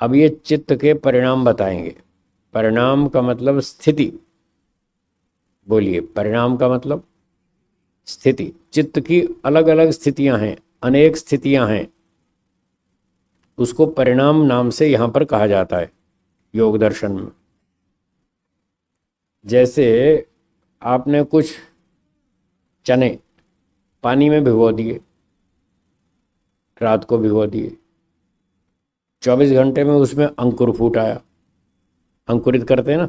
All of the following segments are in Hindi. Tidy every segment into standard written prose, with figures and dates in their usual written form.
अब ये चित्त के परिणाम बताएंगे। परिणाम का मतलब स्थिति। बोलिए, परिणाम का मतलब स्थिति। चित्त की अलग अलग स्थितियां हैं, अनेक स्थितियां हैं, उसको परिणाम नाम से यहां पर कहा जाता है योग दर्शन में। जैसे आपने कुछ चने पानी में भिगो दिए, रात को भिगो दिए, 24 घंटे में उसमें अंकुर फूट आया। अंकुरित करते हैं ना,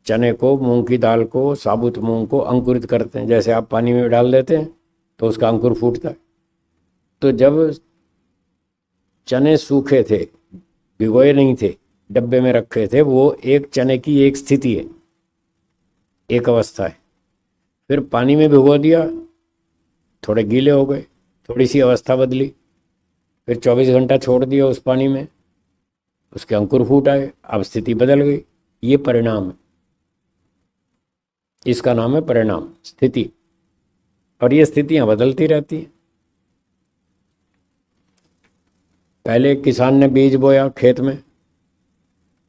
चने को, मूंग की दाल को, साबुत मूंग को अंकुरित करते हैं। जैसे आप पानी में डाल देते हैं तो उसका अंकुर फूटता है। तो जब चने सूखे थे, भिगोए नहीं थे, डब्बे में रखे थे, वो एक चने की एक स्थिति है, एक अवस्था है। फिर पानी में भिगो दिया, थोड़े गीले हो गए, थोड़ी सी अवस्था बदली। फिर 24 घंटा छोड़ दिया उस पानी में, उसके अंकुर फूट आए, अब स्थिति बदल गई। ये परिणाम है, इसका नाम है परिणाम, स्थिति। और ये स्थितियां बदलती रहती हैं। पहले किसान ने बीज बोया खेत में,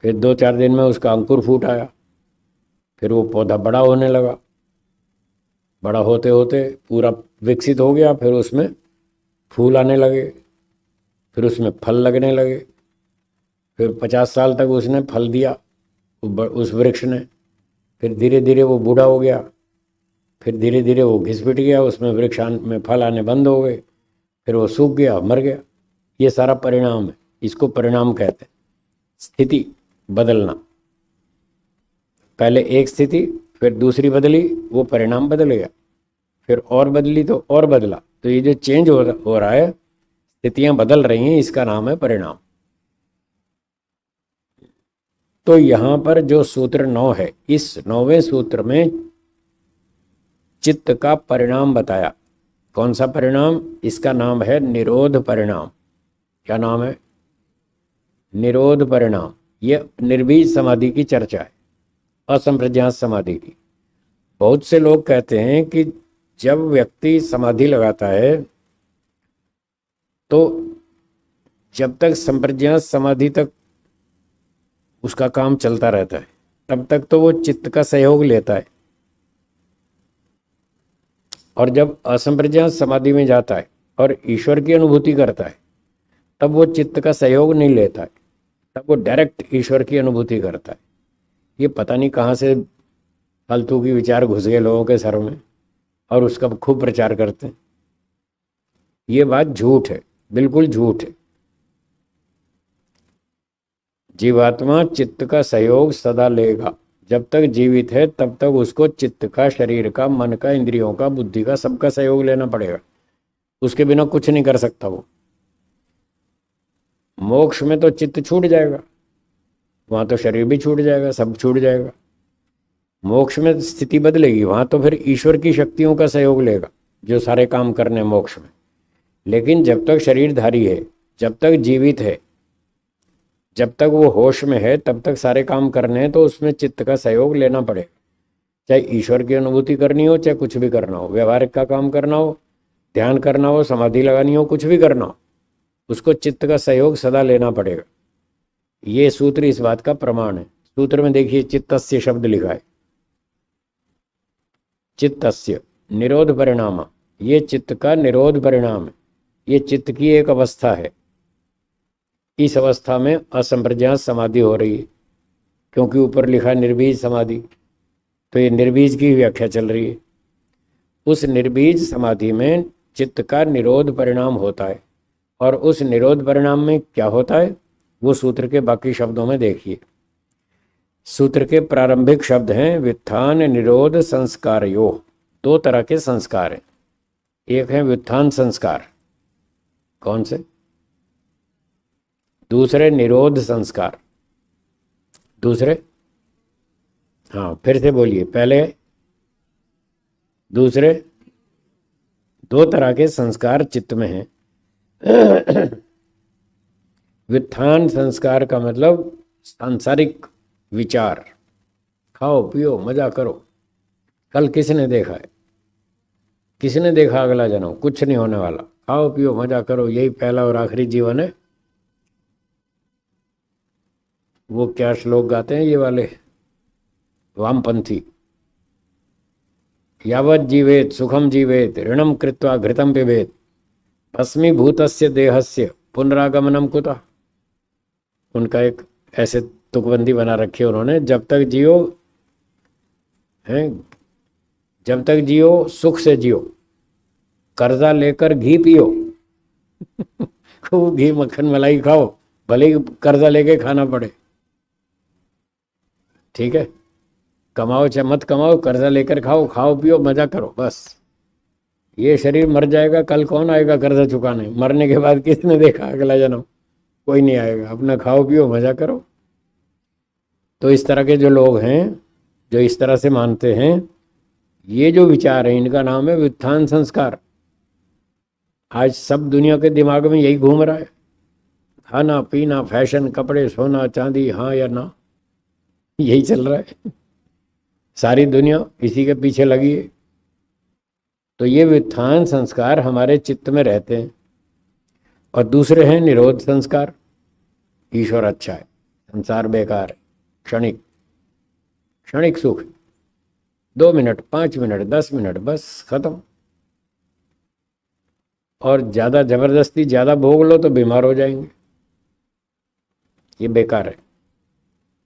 फिर 2-4 दिन में उसका अंकुर फूट आया, फिर वो पौधा बड़ा होने लगा। बड़ा होते होते पूरा विकसित हो गया, फिर उसमें फूल आने लगे, फिर उसमें फल लगने लगे। फिर 50 साल तक उसने फल दिया उस वृक्ष ने। फिर धीरे धीरे वो बूढ़ा हो गया, फिर धीरे धीरे वो घिस पिट गया, उसमें में फल आने बंद हो गए, फिर वो सूख गया, मर गया। ये सारा परिणाम है, इसको परिणाम कहते हैं। स्थिति बदलना, पहले एक स्थिति, फिर दूसरी बदली, वो परिणाम बदल गया, फिर और बदली तो और बदला। तो ये जो चेंज हो रहा है, स्थितियां बदल रही हैं, इसका नाम है परिणाम। तो यहां पर जो सूत्र 9 है, इस 9वें सूत्र में चित्त का परिणाम बताया। कौन सा परिणाम? इसका नाम है निरोध परिणाम। क्या नाम है? निरोध परिणाम। ये निर्बीज समाधि की चर्चा है, असंप्रज्ञात समाधि की। बहुत से लोग कहते हैं कि जब व्यक्ति समाधि लगाता है तो जब तक संप्रज्ञात समाधि तक उसका काम चलता रहता है, तब तक तो वो चित्त का सहयोग लेता है। और जब असंप्रज्ञात समाधि में जाता है और ईश्वर की अनुभूति करता है, तब वो चित्त का सहयोग नहीं लेता है, तब वो डायरेक्ट ईश्वर की अनुभूति करता है। ये पता नहीं कहाँ से फालतू की विचार घुस गए लोगों के सर में और उसका खूब प्रचार करते हैं। ये बात झूठ है, बिल्कुल झूठ है। जीवात्मा चित्त का सहयोग सदा लेगा। जब तक जीवित है तब तक उसको चित्त का, शरीर का, मन का, इंद्रियों का, बुद्धि का, सबका सहयोग लेना पड़ेगा। उसके बिना कुछ नहीं कर सकता वो। मोक्ष में तो चित्त छूट जाएगा, वहां तो शरीर भी छूट जाएगा, सब छूट जाएगा। मोक्ष में स्थिति बदलेगी, वहां तो फिर ईश्वर की शक्तियों का सहयोग लेगा जो सारे काम करने मोक्ष में। लेकिन जब तक शरीरधारी है, जब तक जीवित है, जब तक वो होश में है, तब तक सारे काम करने हैं, तो उसमें चित्त का सहयोग लेना पड़ेगा। चाहे ईश्वर की अनुभूति करनी हो, चाहे कुछ भी करना हो, व्यवहारिक का काम करना हो, ध्यान करना हो, समाधि लगानी हो, कुछ भी करना हो, उसको चित्त का सहयोग सदा लेना पड़ेगा। ये सूत्र इस बात का प्रमाण है। सूत्र में देखिए चित्तस्य शब्द लिखा है। चित्तस्य निरोध परिणाम, ये चित्त का निरोध परिणाम है। ये चित्त की एक अवस्था है। इस अवस्था में असंप्रज्ञात समाधि हो रही है, क्योंकि ऊपर लिखा निर्बीज समाधि, तो ये निर्बीज की व्याख्या चल रही है। उस निर्बीज समाधि में चित्त का निरोध परिणाम होता है। और उस निरोध परिणाम में क्या होता है, वो सूत्र के बाकी शब्दों में देखिए। सूत्र के प्रारंभिक शब्द हैं व्युत्थान निरोध संस्कारयोः। 2 तरह के संस्कार हैं। एक है व्युत्थान संस्कार, कौन से? दूसरे निरोध संस्कार। दूसरे, हाँ फिर से बोलिए, पहले दूसरे। 2 तरह के संस्कार चित्त में हैं। व्युत्थान संस्कार का मतलब सांसारिक विचार, खाओ पियो मजा करो, कल किसने देखा है, किसने देखा अगला जन्म, कुछ नहीं होने वाला, खाओ पियो मजा करो, यही पहला और आखिरी जीवन है। वो क्या श्लोक गाते हैं ये वाले वामपंथी, यावत जीवेत सुखम जीवेत ऋणम कृत्वा घृतम पिबेत भस्मीभूतस्य देहस्य पुनरागमनम कुतः। उनका एक ऐसे तुकबंदी बना रखी है उन्होंने, जब तक जियो हैं, जब तक जियो सुख से जियो, कर्जा लेकर घी पियो खूब घी मक्खन मलाई खाओ, भले ही कर्जा लेके खाना पड़े, ठीक है। कमाओ चाहे मत कमाओ, कर्जा लेकर खाओ, खाओ पियो मजा करो बस। ये शरीर मर जाएगा, कल कौन आएगा कर्जा चुकाने? मरने के बाद किसने देखा अगला जन्म? कोई नहीं आएगा। अपना खाओ पियो मजा करो। तो इस तरह के जो लोग हैं, जो इस तरह से मानते हैं, ये जो विचार है इनका नाम है व्युत्थान संस्कार। आज सब दुनिया के दिमाग में यही घूम रहा है, खाना पीना फैशन कपड़े सोना चांदी, हाँ या ना, यही चल रहा है। सारी दुनिया इसी के पीछे लगी है। तो ये व्युत्थान संस्कार हमारे चित्त में रहते हैं। और दूसरे हैं निरोध संस्कार। ईश्वर अच्छा है, संसार बेकार है, क्षणिक क्षणिक सुख, 2 मिनट 5 मिनट 10 मिनट बस खत्म। और ज्यादा जबरदस्ती ज्यादा भोग लो तो बीमार हो जाएंगे, ये बेकार है,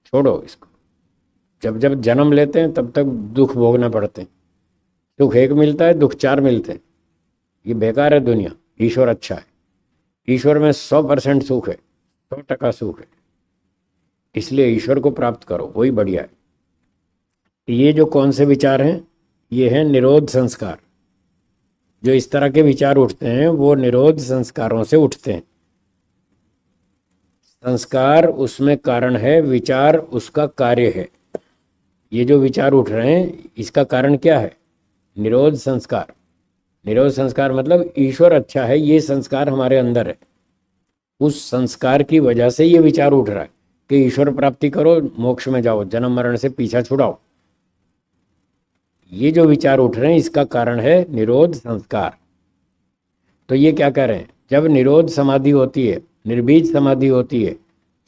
छोड़ो इसको। जब जब जन्म लेते हैं तब तक दुख भोगना पड़ते हैं, सुख एक मिलता है दुख 4 मिलते हैं, ये बेकार है दुनिया। ईश्वर अच्छा है, ईश्वर में 100% सुख है, 100% सुख है, इसलिए ईश्वर को प्राप्त करो, वही बढ़िया है। ये जो कौन से विचार हैं, ये हैं निरोध संस्कार। जो इस तरह के विचार उठते हैं वो निरोध संस्कारों से उठते हैं। संस्कार उसमें कारण है, विचार उसका कार्य है। ये जो विचार उठ रहे हैं इसका कारण क्या है? निरोध संस्कार। निरोध संस्कार मतलब ईश्वर अच्छा है, ये संस्कार हमारे अंदर है, उस संस्कार की वजह से ये विचार उठ रहा है कि ईश्वर प्राप्ति करो, मोक्ष में जाओ, जन्म मरण से पीछा छुड़ाओ। ये जो विचार उठ रहे हैं इसका कारण है निरोध संस्कार। तो ये क्या कह रहे हैं, जब निरोध समाधि होती है, निर्बीज समाधि होती है,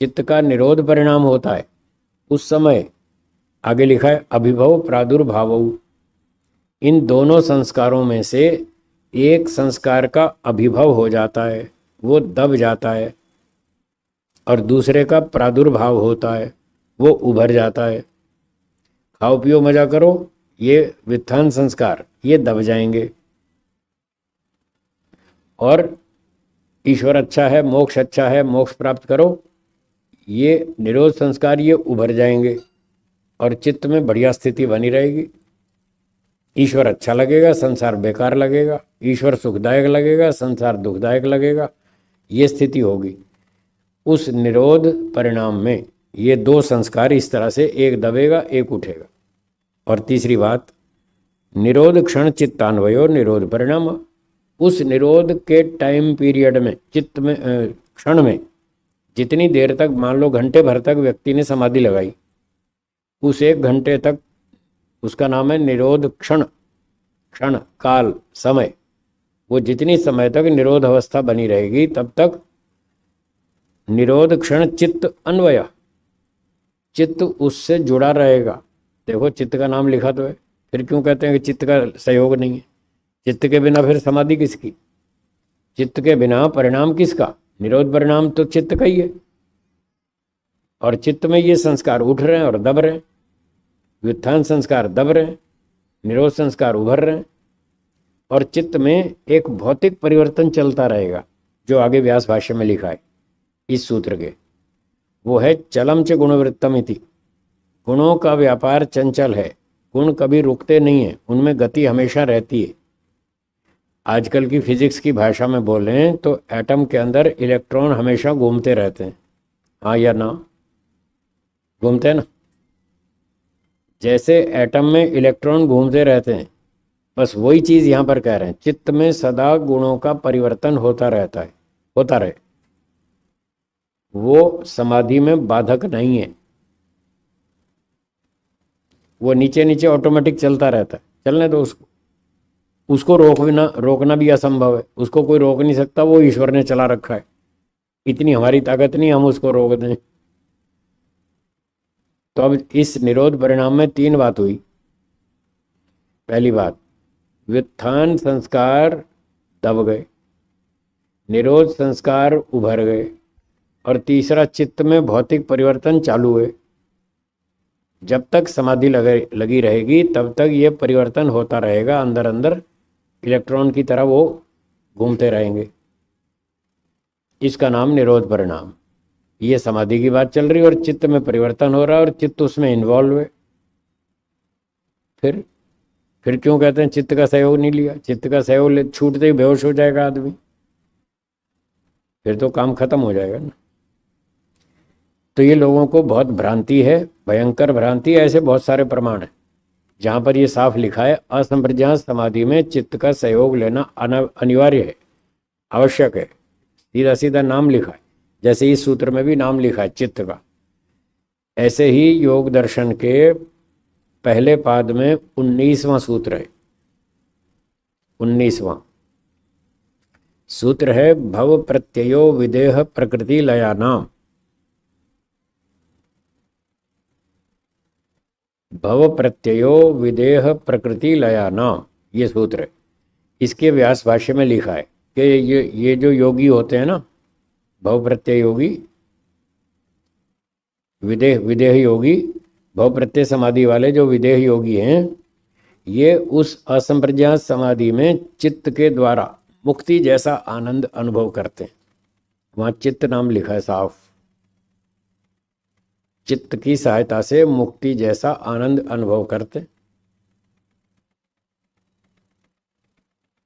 चित्त का निरोध परिणाम होता है, उस समय आगे लिखा है अभिभव प्रादुर्भाव। इन दोनों संस्कारों में से एक संस्कार का अभिभव हो जाता है, वो दब जाता है, और दूसरे का प्रादुर्भाव होता है, वो उभर जाता है। खाओ पियो मजा करो, ये व्युत्थान संस्कार ये दब जाएंगे, और ईश्वर अच्छा है, मोक्ष अच्छा है, मोक्ष प्राप्त करो, ये निरोध संस्कार ये उभर जाएंगे, और चित्त में बढ़िया स्थिति बनी रहेगी। ईश्वर अच्छा लगेगा, संसार बेकार लगेगा, ईश्वर सुखदायक लगेगा, संसार दुखदायक लगेगा, ये स्थिति होगी। उस निरोध परिणाम में ये 2 संस्कार इस तरह से, एक दबेगा एक उठेगा। और तीसरी बात, निरोध क्षण चित्तान्वयो निरोध परिणाम। उस निरोध के टाइम पीरियड में, चित्त में क्षण में, जितनी देर तक, मान लो घंटे भर तक व्यक्ति ने समाधि लगाई, उस 1 घंटे तक उसका नाम है निरोध क्षण। क्षण काल समय, वो जितनी समय तक निरोध अवस्था बनी रहेगी तब तक निरोध क्षण चित्त अन्वय, चित्त उससे जुड़ा रहेगा। देखो चित्त का नाम लिखा तो है, फिर क्यों कहते हैं कि चित्त का सहयोग नहीं है? चित्त के बिना फिर समाधि किसकी? चित्त के बिना परिणाम किसका? निरोध परिणाम तो चित्त का ही है। और चित्त में ये संस्कार उठ रहे हैं और दब रहे हैं, व्युत्थान संस्कार दब रहे हैं, निरोध संस्कार उभर रहे हैं, और चित्त में एक भौतिक परिवर्तन चलता रहेगा, जो आगे व्यास भाष्य में लिखा है इस सूत्र के, वो है चलम च गुणवृत्तम इति। गुणों का व्यापार चंचल है, गुण कभी रुकते नहीं है, उनमें गति हमेशा रहती है। आजकल की फिजिक्स की भाषा में बोलें तो एटम के अंदर इलेक्ट्रॉन हमेशा घूमते रहते हैं, हाँ या ना? घूमते हैं ना? जैसे एटम में इलेक्ट्रॉन घूमते रहते हैं, बस वही चीज़ यहाँ पर कह रहे हैं, चित्त में सदा गुणों का परिवर्तन होता रहता है, होता रहे, वो समाधि में बाधक नहीं है, वो नीचे नीचे ऑटोमेटिक चलता रहता है, चलने दो उसको। उसको रोकना भी असंभव है, उसको कोई रोक नहीं सकता, वो ईश्वर ने चला रखा है, इतनी हमारी ताकत नहीं हम उसको रोक दें। तो अब इस निरोध परिणाम में तीन बात हुई। पहली बात, व्युत्थान संस्कार दब गए, निरोध संस्कार उभर गए, और तीसरा, चित्त में भौतिक परिवर्तन चालू हुए। जब तक समाधि लगी रहेगी तब तक ये परिवर्तन होता रहेगा, अंदर अंदर इलेक्ट्रॉन की तरह वो घूमते रहेंगे। इसका नाम निरोध परिणाम। ये समाधि की बात चल रही है और चित्त में परिवर्तन हो रहा है और चित्त उसमें इन्वॉल्व है। फिर क्यों कहते हैं चित्त का सहयोग नहीं लिया? चित्त का सहयोग छूटते ही बेहोश हो जाएगा आदमी, फिर तो काम खत्म हो जाएगा ना। तो ये लोगों को बहुत भ्रांति है, भयंकर भ्रांति है। ऐसे बहुत सारे प्रमाण हैं जहां पर ये साफ लिखा है असंप्रज्ञात समाधि में चित्त का सहयोग लेना अनिवार्य है, आवश्यक है। सीधा सीधा नाम लिखा है, जैसे इस सूत्र में भी नाम लिखा है चित्त का। ऐसे ही योग दर्शन के पहले पाद में 19वां सूत्र है। 19वां सूत्र है भव प्रत्ययो विदेह प्रकृति लयानाम। भव प्रत्ययो विदेह प्रकृति लयानाम, ये सूत्र है। इसके व्यास भाष्य में लिखा है कि ये जो योगी होते हैं ना, भव प्रत्यय योगी, विदेह योगी, भव प्रत्यय समाधि वाले जो विदेह योगी हैं, ये उस असंप्रज्ञात समाधि में चित्त के द्वारा मुक्ति जैसा आनंद अनुभव करते हैं। वहां चित्त नाम लिखा है साफ। चित्त की सहायता से मुक्ति जैसा आनंद अनुभव करते।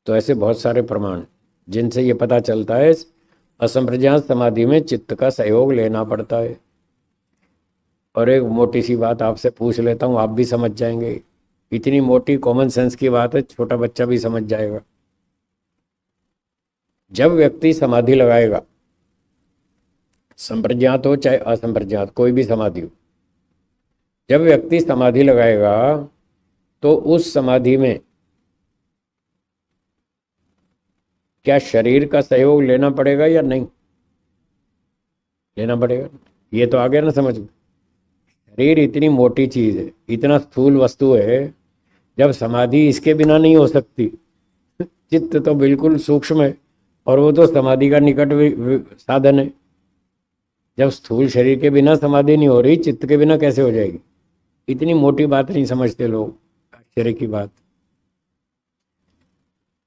तो ऐसे बहुत सारे प्रमाण जिनसे ये पता चलता है असंप्रज्ञात समाधि में चित्त का सहयोग लेना पड़ता है। और एक मोटी सी बात आपसे पूछ लेता हूँ, आप भी समझ जाएंगे। इतनी मोटी कॉमन सेंस की बात है, छोटा बच्चा भी समझ जाएगा। जब व्यक्ति समाधि लगाएगा, संप्रज्ञात हो चाहे असंप्रज्ञात, कोई भी समाधि हो, जब व्यक्ति समाधि लगाएगा तो उस समाधि में क्या शरीर का सहयोग लेना पड़ेगा या नहीं? लेना पड़ेगा। ये तो आ गया ना समझ में। शरीर इतनी मोटी चीज है, इतना स्थूल वस्तु है, जब समाधि इसके बिना नहीं हो सकती। चित्त तो बिल्कुल सूक्ष्म है और वो तो समाधि का निकट साधन है। जब स्थूल शरीर के बिना समाधि नहीं हो रही, चित्त के बिना कैसे हो जाएगी? इतनी मोटी बात नहीं समझते लोग, आश्चर्य की बात।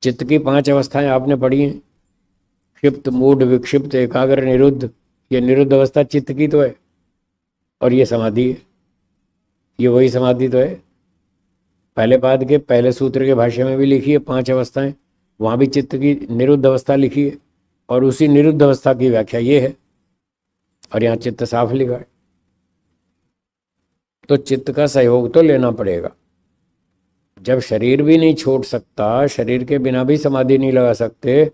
चित्त की 5 अवस्थाएं आपने पढ़ी हैं, क्षिप्त, मूढ़, विक्षिप्त, एकाग्र, निरुद्ध। ये निरुद्ध अवस्था चित्त की तो है और ये समाधि है, ये वही समाधि तो है। पहले पाद के पहले सूत्र के भाष्य में भी लिखी है 5 अवस्थाएं, वहां भी चित्त की निरुद्ध अवस्था लिखी है और उसी निरुद्ध अवस्था की व्याख्या ये है, और यहाँ चित्त साफ लिखा है। तो चित्त का सहयोग तो लेना पड़ेगा। जब शरीर भी नहीं छोड़ सकता, शरीर के बिना भी समाधि नहीं लगा सकते,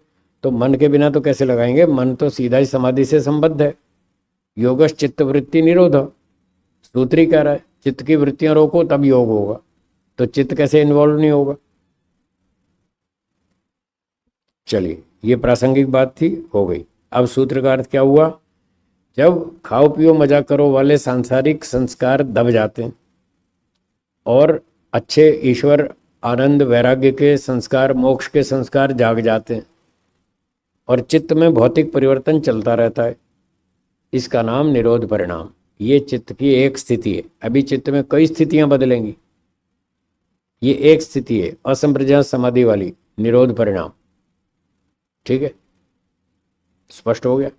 तो मन के बिना तो कैसे लगाएंगे? मन तो सीधा ही समाधि से संबद्ध है। योगश चित्त वृत्ति निरोध, सूत्री कह रहा है चित्त की वृत्तियां रोको तब योग होगा। तो चित्त कैसे इन्वॉल्व नहीं होगा? चलिए, ये प्रासंगिक बात थी, हो गई। अब सूत्र का अर्थ क्या हुआ? जब खाओ पियो मजा करो वाले सांसारिक संस्कार दब जाते हैं और अच्छे ईश्वर, आनंद, वैराग्य के संस्कार, मोक्ष के संस्कार जाग जाते हैं और चित्त में भौतिक परिवर्तन चलता रहता है, इसका नाम निरोध परिणाम। ये चित्त की एक स्थिति है। अभी चित्त में कई स्थितियां बदलेंगी, ये एक स्थिति है असंप्रज्ञात समाधि वाली, निरोध परिणाम। ठीक है, स्पष्ट हो गया?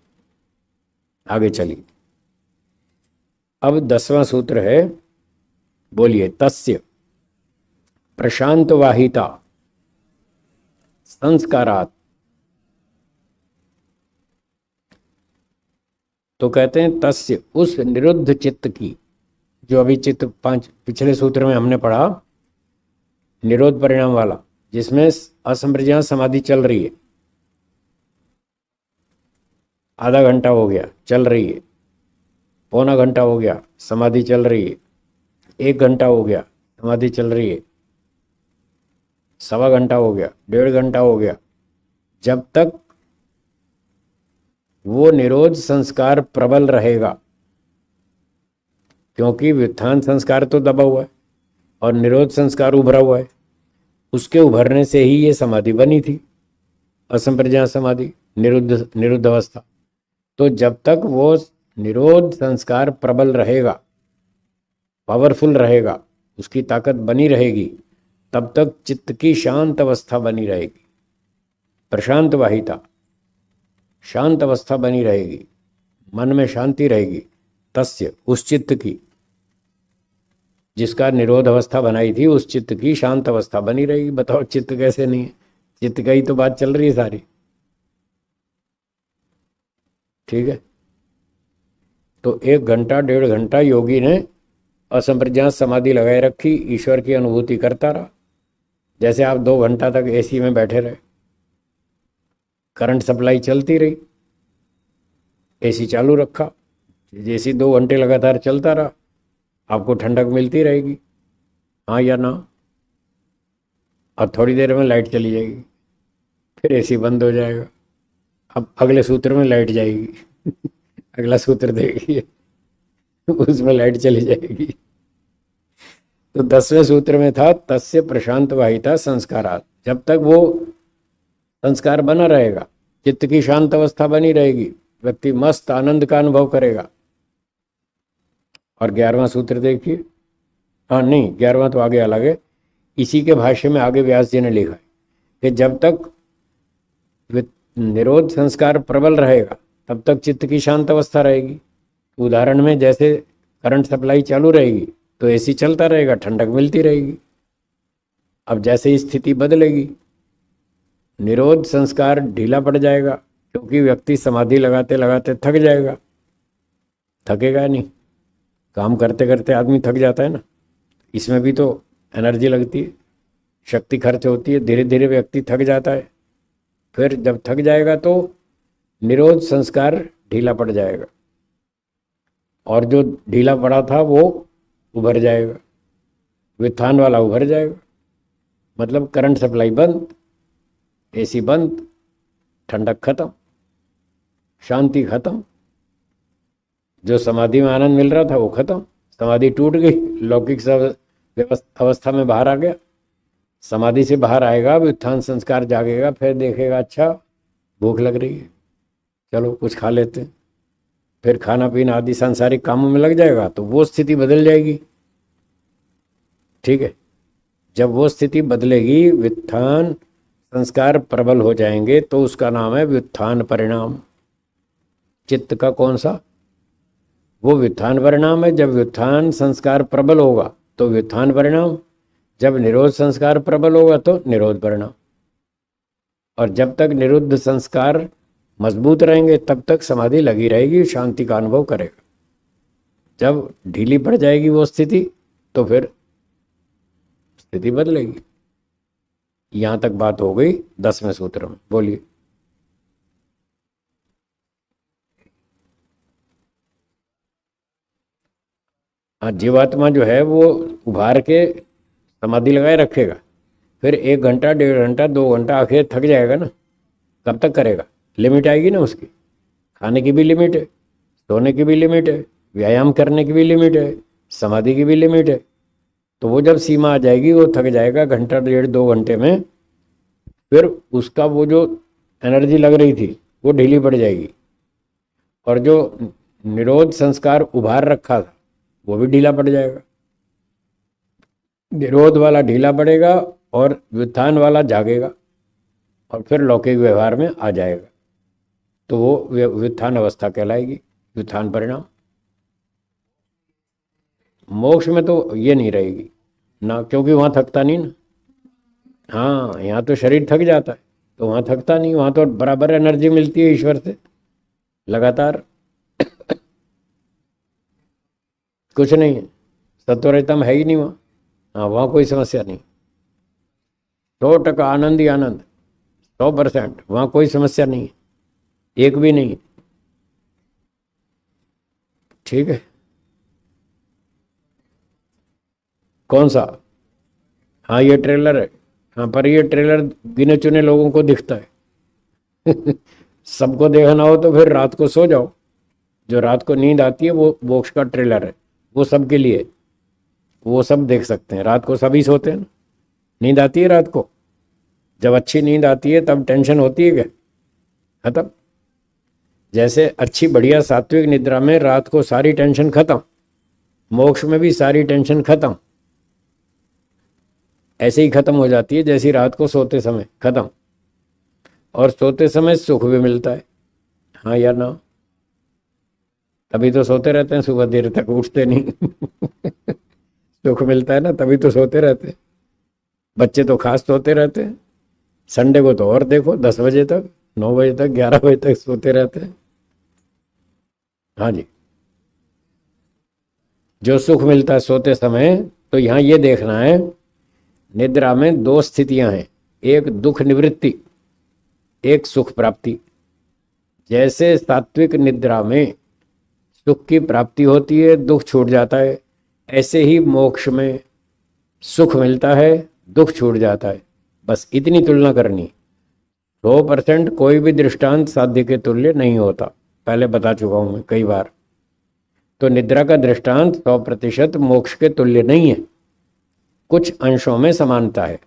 आगे चलिए। अब 10वां सूत्र है, बोलिए। तस्य प्रशांत वाहिता संस्कारात। तो कहते हैं तस्य, उस निरुद्ध चित्त की, जो अभी चित्त 5 पिछले सूत्र में हमने पढ़ा, निरोध परिणाम वाला, जिसमें असंप्रज्ञात समाधि चल रही है, आधा घंटा हो गया चल रही है, पौना घंटा हो गया समाधि चल रही है, 1 घंटा हो गया समाधि चल रही है, 1.25 घंटा हो गया, 1.5 घंटा हो गया, जब तक वो निरोध संस्कार प्रबल रहेगा, क्योंकि व्युत्थान संस्कार तो दबा हुआ है और निरोध संस्कार उभरा हुआ है। उसके उभरने से ही ये समाधि बनी थी, असंप्रज्ञात समाधि, निरुद्ध निरुद्ध अवस्था। तो जब तक वो निरोध संस्कार प्रबल रहेगा, पावरफुल रहेगा, उसकी ताकत बनी रहेगी, तब तक चित्त की शांत अवस्था बनी रहेगी, प्रशांत वाहिता, शांत अवस्था बनी रहेगी, मन में शांति रहेगी। तस्य, उस चित्त की जिसका निरोध अवस्था बनाई थी, उस चित्त की शांत अवस्था बनी रहेगी। बताओ चित्त कैसे नहीं है? चित्त का ही तो बात चल रही है सारी। ठीक है, तो 1 घंटा 1.5 घंटा योगी ने असंप्रज्ञात समाधि लगाए रखी, ईश्वर की अनुभूति करता रहा। जैसे आप 2 घंटा तक एसी में बैठे रहे, करंट सप्लाई चलती रही, एसी चालू रखा, एसी 2 घंटे लगातार चलता रहा, आपको ठंडक मिलती रहेगी, हाँ या ना? और थोड़ी देर में लाइट चली जाएगी, फिर एसी बंद हो जाएगा। अब अगले सूत्र में लाइट जाएगी अगला सूत्र देखिए उसमें लाइट चली जाएगी। तो 10वें सूत्र में था तस्य प्रशांत वाहिता संस्कारात्। जब तक वो संस्कार बना रहेगा, चित्त की शांत अवस्था बनी रहेगी, व्यक्ति मस्त आनंद का अनुभव करेगा। और 11वां सूत्र देखिए, हाँ नहीं, 11वां तो आगे अलग है। इसी के भाष्य में आगे व्यास जी ने लिखा है कि जब तक निरोध संस्कार प्रबल रहेगा, तब तक चित्त की शांत अवस्था रहेगी। उदाहरण में जैसे करंट सप्लाई चालू रहेगी तो एसी चलता रहेगा, ठंडक मिलती रहेगी। अब जैसे ही स्थिति बदलेगी, निरोध संस्कार ढीला पड़ जाएगा, क्योंकि व्यक्ति समाधि लगाते लगाते थक जाएगा। थकेगा नहीं? काम करते करते आदमी थक जाता है ना, इसमें भी तो एनर्जी लगती है, शक्ति खर्च होती है, धीरे धीरे व्यक्ति थक जाता है। फिर जब थक जाएगा तो निरोध संस्कार ढीला पड़ जाएगा, और जो ढीला पड़ा था वो उभर जाएगा, व्युत्थान वाला उभर जाएगा। मतलब करंट सप्लाई बंद, एसी बंद, ठंडक खत्म, शांति खत्म, जो समाधि में आनंद मिल रहा था वो खत्म, समाधि टूट गई, लौकिक अवस्था में बाहर आ गया। समाधि से बाहर आएगा, व्युत्थान संस्कार जागेगा, फिर देखेगा अच्छा भूख लग रही है, चलो कुछ खा लेते हैं, फिर खाना पीना आदि सांसारिक कामों में लग जाएगा, तो वो स्थिति बदल जाएगी। ठीक है, जब वो स्थिति बदलेगी, व्युत्थान संस्कार प्रबल हो जाएंगे, तो उसका नाम है व्युत्थान परिणाम। चित्त का कौन सा? वो व्युत्थान परिणाम है। जब व्युत्थान संस्कार प्रबल होगा तो व्युत्थान परिणाम, जब निरोध संस्कार प्रबल होगा तो निरोध परिणाम। और जब तक निरुद्ध संस्कार मजबूत रहेंगे तब तक समाधि लगी रहेगी, शांति का अनुभव करेगा। जब ढीली पड़ जाएगी वो स्थिति, तो फिर स्थिति बदलेगी। यहां तक बात हो गई 10वें सूत्र में। बोलिए। हाँ, जीवात्मा जो है वो उभार के समाधि लगाए रखेगा, फिर 1 घंटा 1.5 घंटा 2 घंटा आखिर थक जाएगा ना। कब तक करेगा? लिमिट आएगी ना उसकी। खाने की भी लिमिट है, सोने की भी लिमिट है, व्यायाम करने की भी लिमिट है, समाधि की भी लिमिट है। तो वो जब सीमा आ जाएगी, वो थक जाएगा 1 घंटा 1.5 2 घंटे में, फिर उसका वो जो एनर्जी लग रही थी वो ढीली पड़ जाएगी, और जो निरोध संस्कार उभार रखा था वो भी ढीला पड़ जाएगा। निरोध वाला ढीला पड़ेगा और व्युत्थान वाला जागेगा, और फिर लौकिक व्यवहार में आ जाएगा। तो वो व्युत्थान अवस्था कहलाएगी, व्युत्थान परिणाम। मोक्ष में तो ये नहीं रहेगी ना, क्योंकि वहाँ थकता नहीं ना। हाँ, यहाँ तो शरीर थक जाता है, तो वहाँ थकता नहीं, वहाँ तो बराबर एनर्जी मिलती है ईश्वर से लगातार। कुछ नहीं है, सत्वरजतम है ही नहीं वहाँ। हाँ, वहाँ कोई समस्या नहीं, 100% आनंद ही आनंद, 100%। वहाँ कोई समस्या नहीं है, एक भी नहीं। ठीक है, कौन सा? हाँ, ये ट्रेलर है। हाँ, पर ये ट्रेलर गिने चुने लोगों को दिखता है सबको देखना हो तो फिर रात को सो जाओ। जो रात को नींद आती है वो मोक्ष का ट्रेलर है, वो सबके लिए, वो सब देख सकते हैं। रात को सभी सोते हैं ना, नींद आती है रात को, जब अच्छी नींद आती है तब टेंशन होती है क्या? खत्म। जैसे अच्छी बढ़िया सात्विक निद्रा में रात को सारी टेंशन खत्म, मोक्ष में भी सारी टेंशन खत्म। ऐसे ही खत्म हो जाती है जैसी रात को सोते समय खत्म। और सोते समय सुख भी मिलता है, हाँ या ना? तभी तो सोते रहते हैं, सुबह देर तक उठते नहीं। सुख मिलता है ना, तभी तो सोते रहते हैं। बच्चे तो खास सोते रहते हैं, संडे को तो और देखो 10 बजे तक, 9 बजे तक, 11 बजे तक सोते रहते हैं। हाँ जी, जो सुख मिलता है सोते समय, तो यहाँ ये देखना है, निद्रा में दो स्थितियां हैं, एक दुख निवृत्ति, एक सुख प्राप्ति। जैसे सात्विक निद्रा में सुख की प्राप्ति होती है, दुख छूट जाता है, ऐसे ही मोक्ष में सुख मिलता है, दुख छूट जाता है। बस इतनी तुलना करनी। 100% कोई भी दृष्टांत साध्य के तुल्य नहीं होता, पहले बता चुका हूं मैं कई बार। तो निद्रा का दृष्टांत 100% मोक्ष के तुल्य नहीं है, कुछ अंशों में समानता है।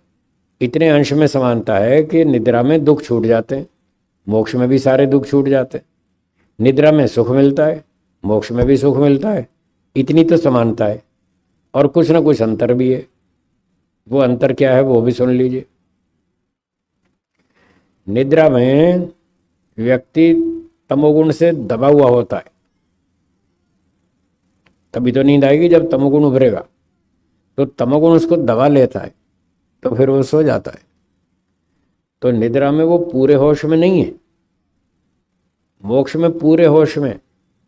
इतने अंश में समानता है कि निद्रा में दुख छूट जाते हैं, मोक्ष में भी सारे दुख छूट जाते हैं। निद्रा में सुख मिलता है, मोक्ष में भी सुख मिलता है। इतनी तो समानता है, और कुछ ना कुछ अंतर भी है। वो अंतर क्या है वो भी सुन लीजिए। निद्रा में व्यक्ति तमोगुण से दबा हुआ होता है, तभी तो नींद आएगी जब तमोगुण उभरेगा। तो तमोगुण उसको दबा लेता है, तो फिर वो सो जाता है। तो निद्रा में वो पूरे होश में नहीं है, मोक्ष में पूरे होश में,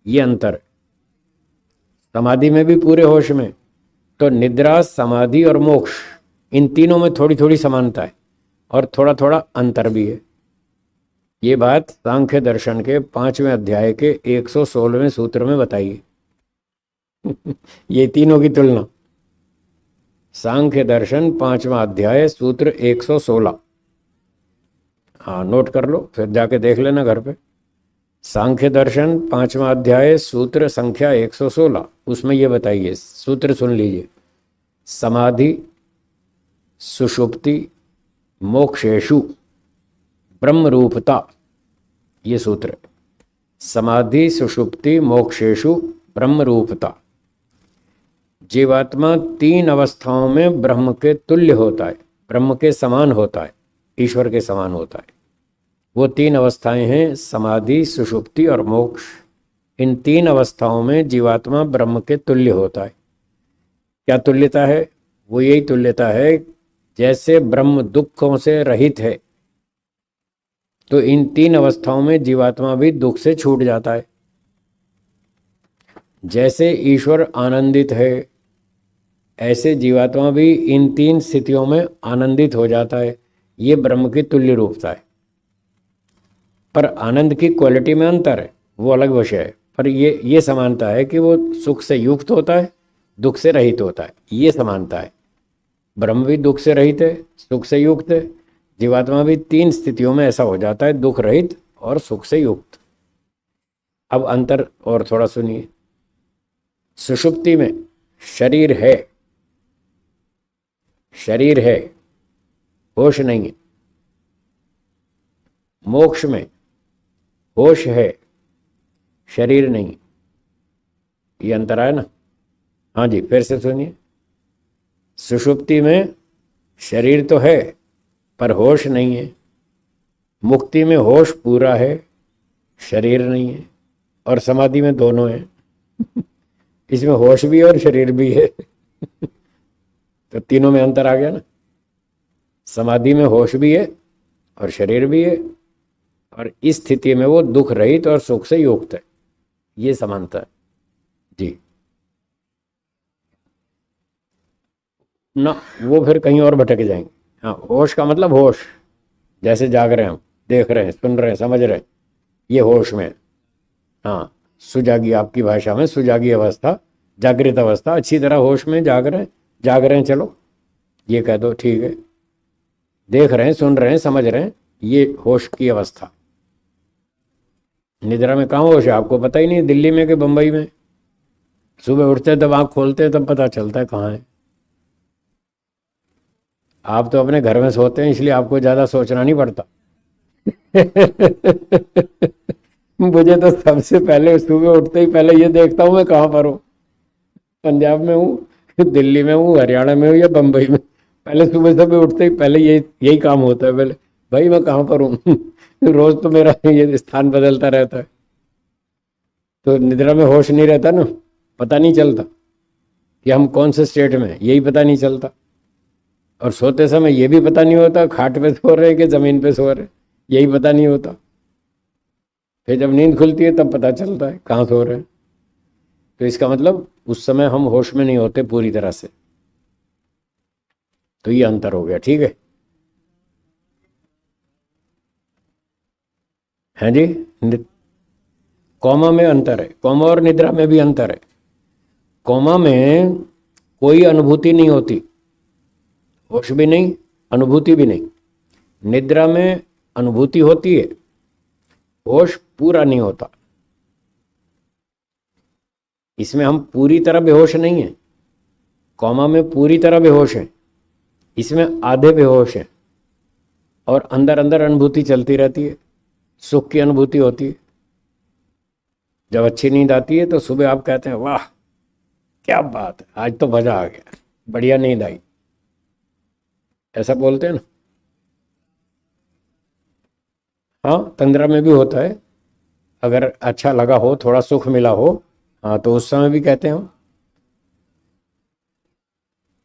ये अंतर है। समाधि में भी पूरे होश में। तो निद्रा, समाधि और मोक्ष, इन तीनों में थोड़ी थोड़ी समानता है और थोड़ा थोड़ा अंतर भी है। ये बात सांख्य दर्शन के 5वें अध्याय के 116वें सूत्र में बताइए। ये तीनों की तुलना, सांख्य दर्शन 5वां अध्याय सूत्र 116। हाँ, नोट कर लो, फिर जाके देख लेना घर पे। सांख्य दर्शन 5वां अध्याय सूत्र संख्या 116, उसमें ये बताइए, सूत्र सुन लीजिए। समाधि सुषुप्ति मोक्षेषु ब्रह्म रूपता, ये सूत्र। समाधि सुषुप्ति मोक्षेषु ब्रह्म रूपता। जीवात्मा 3 अवस्थाओं में ब्रह्म के तुल्य होता है, ब्रह्म के समान होता है, ईश्वर के समान होता है। वो 3 अवस्थाएं हैं, समाधि, सुषुप्ति और मोक्ष। इन 3 अवस्थाओं में जीवात्मा ब्रह्म के तुल्य होता है। क्या तुल्यता है? वो यही तुल्यता है, जैसे ब्रह्म दुखों से रहित है, तो इन 3 अवस्थाओं में जीवात्मा भी दुख से छूट जाता है। जैसे ईश्वर आनंदित है, ऐसे जीवात्मा भी इन 3 स्थितियों में आनंदित हो जाता है। ये ब्रह्म की तुल्य रूपता है। पर आनंद की क्वालिटी में अंतर है, वो अलग विषय है। पर ये समानता है कि वो सुख से युक्त होता है, दुख से रहित होता है, ये समानता है। ब्रह्म भी दुख से रहित है, सुख से युक्त है। जीवात्मा भी 3 स्थितियों में ऐसा हो जाता है, दुख रहित और सुख से युक्त। अब अंतर और थोड़ा सुनिए। सुषुप्ति में शरीर है, शरीर है, होश नहीं है। मोक्ष में होश है, शरीर नहीं। ये अंतर है ना? हाँ जी, फिर से सुनिए। सुषुप्ति में शरीर तो है पर होश नहीं है। मुक्ति में होश पूरा है, शरीर नहीं है। और समाधि में दोनों है। इसमें होश भी है और शरीर भी है। तो तीनों में अंतर आ गया ना। समाधि में होश भी है और शरीर भी है, और इस स्थिति में वो दुख रहित और सुख से युक्त है। ये समानता है जी ना। वो फिर कहीं और भटक जाएंगे। हाँ, होश का मतलब होश, जैसे जाग रहे हैं हम, देख रहे हैं, सुन रहे हैं, समझ रहे हैं, ये होश में। हाँ, सुजागी, आपकी भाषा में सुजागी अवस्था, जागृत अवस्था, अच्छी तरह होश में जाग रहे हैं, चलो ये कह दो, ठीक है। देख रहे हैं, सुन रहे हैं, समझ रहे हैं, ये होश की अवस्था। निद्रा में कहाँ होश है? आपको पता ही नहीं, दिल्ली में कि बंबई में? सुबह उठते तब आँख खोलते तब पता चलता है कहाँ है। आप तो अपने घर में सोते हैं इसलिए आपको ज़्यादा सोचना नहीं पड़ता। मुझे तो सबसे पहले सुबह उठते ही पहले ये देखता हूँ मैं कहाँ पर हूँ, पंजाब में हूँ, दिल्ली में हूँ, हरियाणा में हूँ या बम्बई में। पहले सुबह सुबह उठते ही पहले यही काम होता है पहले, भाई मैं कहाँ पर हूँ। रोज तो मेरा ये स्थान बदलता रहता है, तो निद्रा में होश नहीं रहता ना, पता नहीं चलता कि हम कौन से स्टेट में हैं, यही पता नहीं चलता। और सोते समय ये भी पता नहीं होता खाट पे सो रहे हैं कि जमीन पे सो रहे हैं, यही पता नहीं होता। फिर जब नींद खुलती है तब पता चलता है कहाँ सो रहे हैं। तो इसका मतलब उस समय हम होश में नहीं होते पूरी तरह से। तो ये अंतर हो गया, ठीक है। हैं जी, कौमा में अंतर है, कौमा और निद्रा में भी अंतर है। कौमा में कोई अनुभूति नहीं होती, होश भी नहीं, अनुभूति भी नहीं। निद्रा में अनुभूति होती है, होश पूरा नहीं होता। इसमें हम पूरी तरह बेहोश नहीं है, कौमा में पूरी तरह बेहोश है, इसमें आधे बेहोश है। और अंदर अंदर अनुभूति चलती रहती है, सुख की अनुभूति होती है। जब अच्छी नींद आती है तो सुबह आप कहते हैं वाह क्या बात है, आज तो मजा आ गया, बढ़िया नींद आई, ऐसा बोलते हैं ना। हाँ, तंद्रा में भी होता है, अगर अच्छा लगा हो, थोड़ा सुख मिला हो, हाँ तो उस समय भी कहते हैं,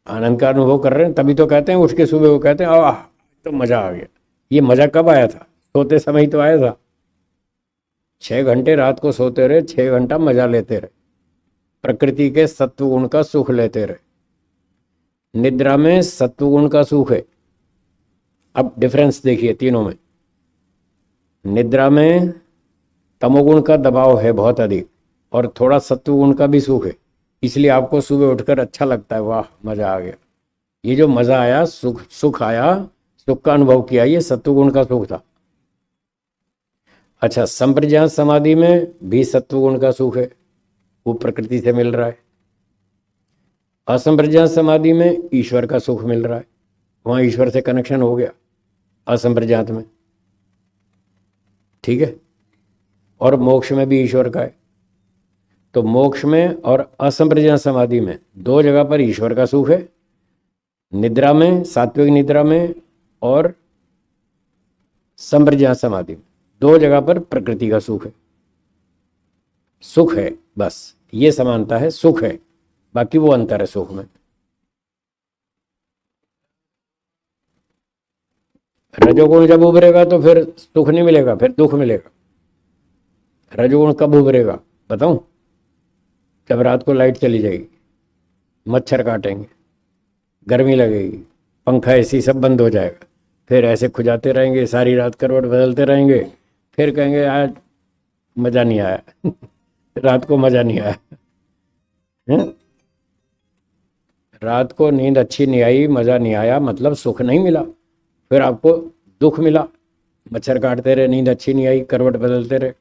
आनंद का अनुभव कर रहे हैं तभी तो कहते हैं, उठ के सुबह वो कहते हैं आह तो मजा आ गया। ये मजा कब आया था? सोते समय ही तो आया था। 6 घंटे रात को सोते रहे, 6 घंटा मजा लेते रहे, प्रकृति के सत्व गुण का सुख लेते रहे। निद्रा में सत्व गुण का सुख है। अब डिफरेंस देखिए तीनों में। निद्रा में तमोगुण का दबाव है बहुत अधिक, और थोड़ा सत्व गुण का भी सुख है, इसलिए आपको सुबह उठकर अच्छा लगता है, वाह मजा आ गया। ये जो मजा आया, सुख आया, सुख का अनुभव किया, ये सत्व गुण का सुख था। अच्छा, संप्रज्ञात समाधि में भी सत्व गुण का सुख है, वो प्रकृति से मिल रहा है। असंप्रज्ञात समाधि में ईश्वर का सुख मिल रहा है, वहां ईश्वर से कनेक्शन हो गया असंप्रज्ञात में, ठीक है। और मोक्ष में भी ईश्वर का है। तो मोक्ष में और असंप्रज्ञात समाधि में 2 जगह पर ईश्वर का सुख है, निद्रा में, सात्विक निद्रा में, और संप्रज्ञात समाधि में 2 जगह पर प्रकृति का सुख है। सुख है, बस ये समानता है, सुख है, बाकी वो अंतर है सुख में। रजोगुण जब उभरेगा तो फिर सुख नहीं मिलेगा, फिर दुख मिलेगा। रजोगुण कब उभरेगा बताऊं? जब रात को लाइट चली जाएगी, मच्छर काटेंगे, गर्मी लगेगी, पंखा एसी सब बंद हो जाएगा, फिर ऐसे खुजाते रहेंगे, सारी रात करवट बदलते रहेंगे, फिर कहेंगे आज मज़ा नहीं आया। रात को मज़ा नहीं आया है? रात को नींद अच्छी नहीं आई, मज़ा नहीं आया, मतलब सुख नहीं मिला, फिर आपको दुख मिला। मच्छर काटते रहे, नींद अच्छी नहीं आई, करवट बदलते रहे,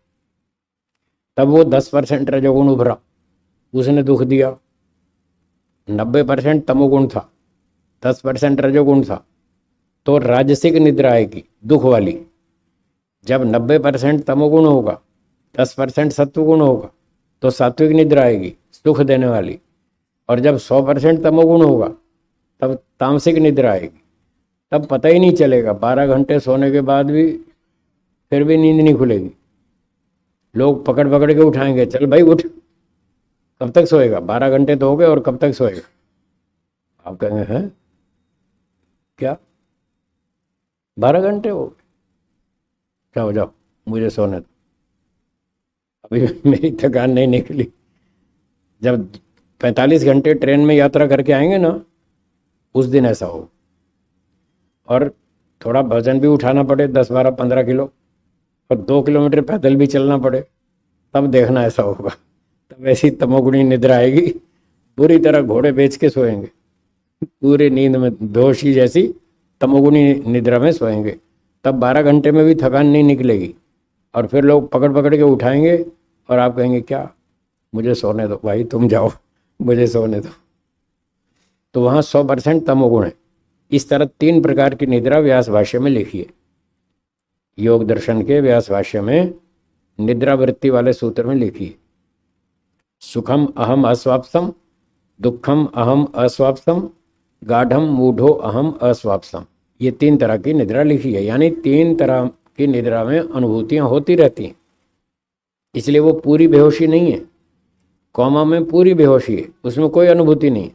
तब वो 10% रजोगुण उभरा, उसने दुख दिया। 90% तमोगुण था, 10% रजोगुण था, तो राजसिक निद्रा आएगी दुख वाली। जब 90% तमोगुण होगा, 10% सत्वगुण होगा, तो सात्विक निद्रा आएगी सुख देने वाली। और जब 100% तमोगुण होगा, तब तामसिक निद्रा आएगी। तब पता ही नहीं चलेगा, 12 घंटे सोने के बाद भी फिर भी नींद नहीं खुलेगी। लोग पकड़ पकड़ के उठाएंगे, चल भाई उठ, कब तक सोएगा? 12 घंटे तो हो गए और कब तक सोएगा? आप कहेंगे हैं क्या 12 घंटे हो गए? जाओ जाओ मुझे सोने दो, अभी मेरी थकान नहीं निकली। जब 45 घंटे ट्रेन में यात्रा करके आएंगे ना, उस दिन ऐसा हो। और थोड़ा वजन भी उठाना पड़े, 10, 12, 15 किलो, और 2 किलोमीटर पैदल भी चलना पड़े, तब देखना ऐसा होगा। तब ऐसी तमोगुणी निद्रा आएगी, पूरी तरह घोड़े बेच के सोएंगे, पूरी नींद में बेहोशी जैसी तमोगुणी निद्रा में सोएंगे। तब 12 घंटे में भी थकान नहीं निकलेगी, और फिर लोग पकड़ पकड़ के उठाएंगे, और आप कहेंगे क्या मुझे सोने दो भाई, तुम जाओ, मुझे सोने दो। तो वहां 100% तमोगुण है। इस तरह 3 प्रकार की निद्रा व्यास भाष्य में लिखी है। योग दर्शन के व्यास भाष्य में निद्रा वृत्ति वाले सूत्र में लिखी है, सुखम अहम अस्वाप्सम, दुखम अहम अस्वाप्सम, गाढ़म मूढ़ो अहम अस्वाप्सम। ये 3 तरह की निद्रा लिखी है, यानी 3 तरह की निद्रा में अनुभूतियां होती रहती हैं। इसलिए वो पूरी बेहोशी नहीं है। कोमा में पूरी बेहोशी है, उसमें कोई अनुभूति नहीं।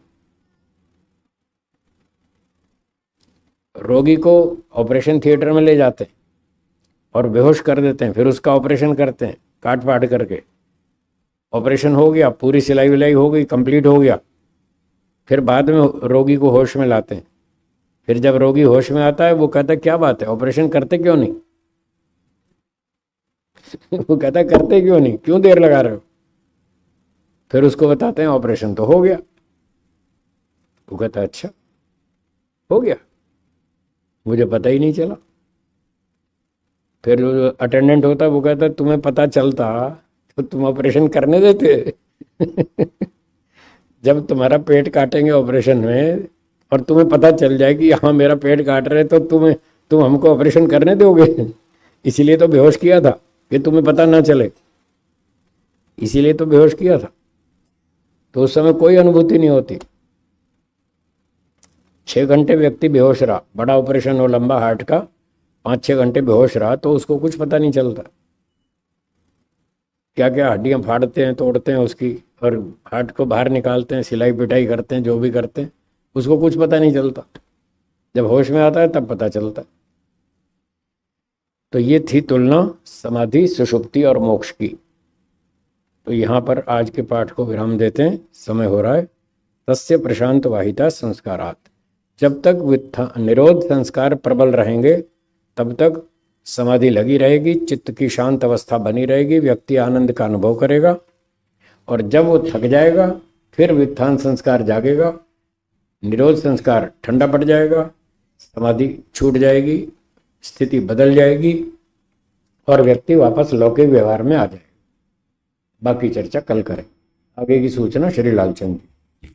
रोगी को ऑपरेशन थिएटर में ले जाते हैं और बेहोश कर देते हैं, फिर उसका ऑपरेशन करते हैं काट पाट करके। ऑपरेशन हो गया, पूरी सिलाई विलाई हो गई, कंप्लीट हो गया, फिर बाद में रोगी को होश में लाते हैं। फिर जब रोगी होश में आता है वो कहता है क्या बात है, ऑपरेशन करते क्यों नहीं? वो कहता है करते क्यों नहीं, क्यों देर लगा रहे हो? फिर उसको बताते हैं ऑपरेशन तो हो गया। वो कहता है अच्छा हो गया, मुझे पता ही नहीं चला। फिर अटेंडेंट होता है, वो कहता है तुम्हें पता चलता तो तुम ऑपरेशन करने देते। जब तुम्हारा पेट काटेंगे ऑपरेशन में और तुम्हें पता चल जाए कि हाँ मेरा पेट काट रहे, तो तुम हमको ऑपरेशन करने दोगे? इसीलिए तो बेहोश किया था कि तुम्हें पता ना चले, इसीलिए तो बेहोश किया था। तो उस समय कोई अनुभूति नहीं होती। 6 घंटे व्यक्ति बेहोश रहा, बड़ा ऑपरेशन हो लंबा हार्ट का, 5-6 घंटे बेहोश रहा तो उसको कुछ पता नहीं चलता। क्या क्या हड्डियां फाड़ते हैं, तोड़ते हैं उसकी, और हार्ट को बाहर निकालते हैं, सिलाई पिटाई करते हैं, जो भी करते हैं, उसको कुछ पता नहीं चलता। जब होश में आता है तब पता चलता। तो ये थी तुलना समाधि, सुषुप्ति और मोक्ष की। तो यहाँ पर आज के पाठ को विराम देते हैं, समय हो रहा है। तस्य प्रशांत वाहिता संस्कारात। जब तक निरोध संस्कार प्रबल रहेंगे तब तक समाधि लगी रहेगी, चित्त की शांत अवस्था बनी रहेगी, व्यक्ति आनंद का अनुभव करेगा। और जब वो थक जाएगा फिर वित्थान संस्कार जागेगा, निरोध संस्कार ठंडा पड़ जाएगा, समाधि छूट जाएगी, स्थिति बदल जाएगी और व्यक्ति वापस लौकिक व्यवहार में आ जाएगा। बाकी चर्चा कल करें। आगे की सूचना श्री लालचंद जी।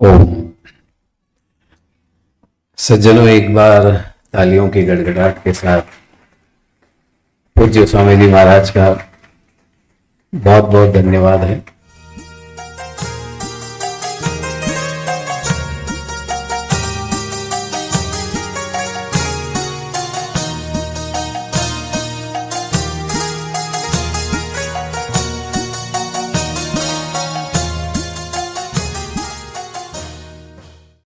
ओम। सज्जनों, एक बार तालियों की गड़गड़ाहट के साथ पूज्य स्वामी जी महाराज का बहुत बहुत धन्यवाद है।